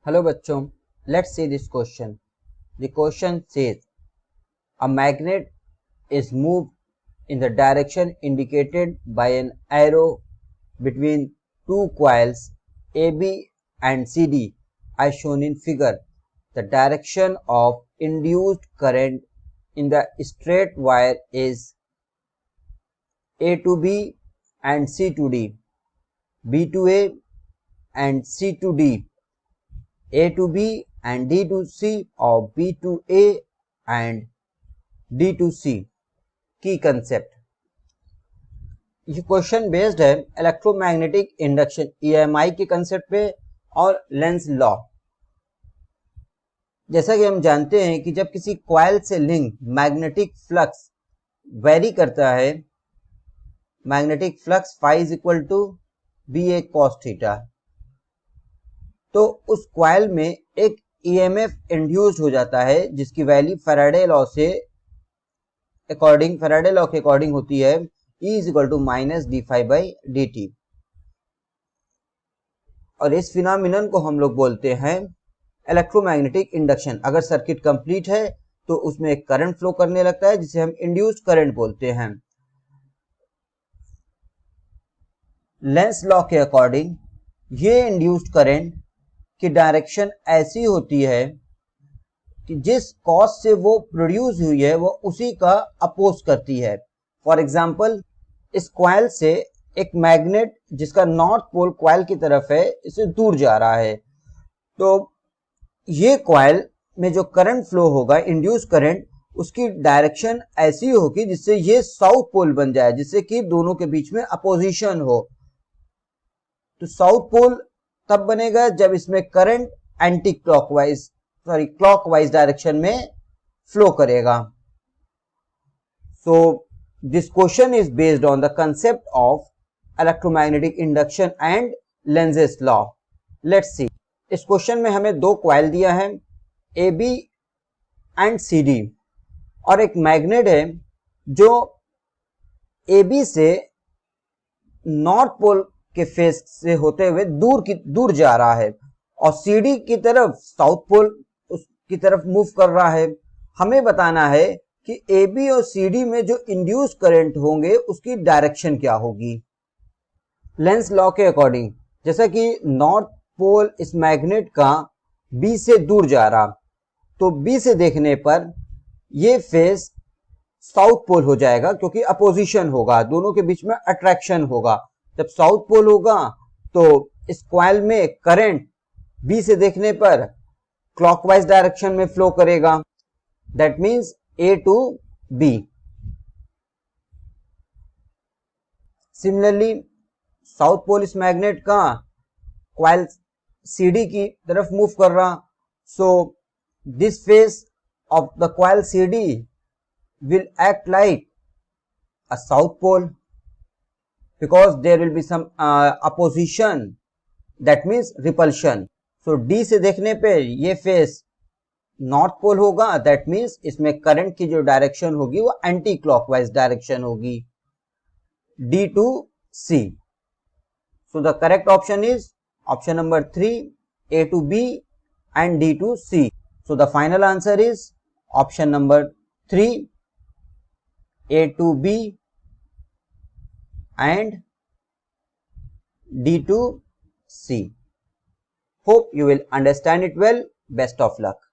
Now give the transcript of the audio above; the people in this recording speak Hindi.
Hello बच्चों, let's see this question. The question says a magnet is moved in the direction indicated by an arrow between two coils AB and CD as shown in figure. The direction of induced current in the straight wire is A to B and C to D, B to A and C to D, A to B and D to C or B to A and D to C. की कंसेप्ट, ये क्वेश्चन बेस्ड है इलेक्ट्रोमैग्नेटिक इंडक्शन EMI के कंसेप्ट पे और लेंस लॉ। जैसा कि हम जानते हैं कि जब किसी कॉइल से लिंक मैग्नेटिक फ्लक्स वेरी करता है, magnetic flux phi is equal to BA cos theta, तो उस कॉइल में एक EMF इंड्यूस्ड हो जाता है जिसकी वैल्यू फैराडे लॉ के अकॉर्डिंग होती है E is equal to minus d∅dt। और इस फिनोमिनन को हम लोग बोलते हैं इलेक्ट्रोमैग्नेटिक इंडक्शन। अगर सर्किट कंप्लीट है तो उसमें एक करंट फ्लो करने लगता है जिसे हम इंड्यूस्ड करंट बोलते हैं। लेंस लॉ के अकॉर्डिंग ये इंड्यूस्ड करंट की डायरेक्शन ऐसी होती है कि जिस कॉज से वो प्रोड्यूस हुई है वो उसी का अपोज करती है। फॉर एग्जाम्पल, इस कॉइल से एक मैग्नेट जिसका नॉर्थ पोल कॉइल की तरफ है इसे दूर जा रहा है, तो ये कॉइल में जो करंट फ्लो होगा इंड्यूस करंट, उसकी डायरेक्शन ऐसी होगी जिससे ये साउथ पोल बन जाए, जिससे कि दोनों के बीच में अपोजिशन हो। तो साउथ पोल तब बनेगा जब इसमें करंट एंटी क्लॉकवाइज डायरेक्शन में फ्लो करेगा। So this question is based on the concept of electromagnetic induction and Lenz's law. Let's see, इस क्वेश्चन में हमें दो कॉइल दिया है AB एंड CD और एक मैग्नेट है जो AB से नॉर्थ पोल के फेस से होते हुए दूर जा रहा है और CD की तरफ साउथ पोल उसकी तरफ मूव कर रहा है। हमें बताना है कि AB और CD में जो इंड्यूस करंट होंगे उसकी डायरेक्शन क्या होगी। लेंस लॉ के अकॉर्डिंग, जैसा कि नॉर्थ पोल इस मैग्नेट का B से दूर जा रहा, तो B से देखने पर ये फेस साउथ पोल हो जाएगा क्योंकि अपोजिशन होगा, दोनों के बीच में अट्रैक्शन होगा। जब साउथ पोल होगा तो इस कॉइल में करंट B से देखने पर क्लॉकवाइज डायरेक्शन में फ्लो करेगा, that means A to B। Similarly south pole इस मैग्नेट का कॉइल CD की तरफ मूव कर रहा, so this face of the coil CD will act like a south pole because there will be some opposition, that means repulsion. So D से देखने पे ये फेस नॉर्थ पोल होगा, that means इसमें करंट की जो डायरेक्शन होगी वो एंटी क्लॉकवाइज डायरेक्शन होगी, D to C. So the correct option is option number 3, A to B and D to C. So the final answer is option number 3, A to B and D to C. Hope you will understand it well. Best of luck.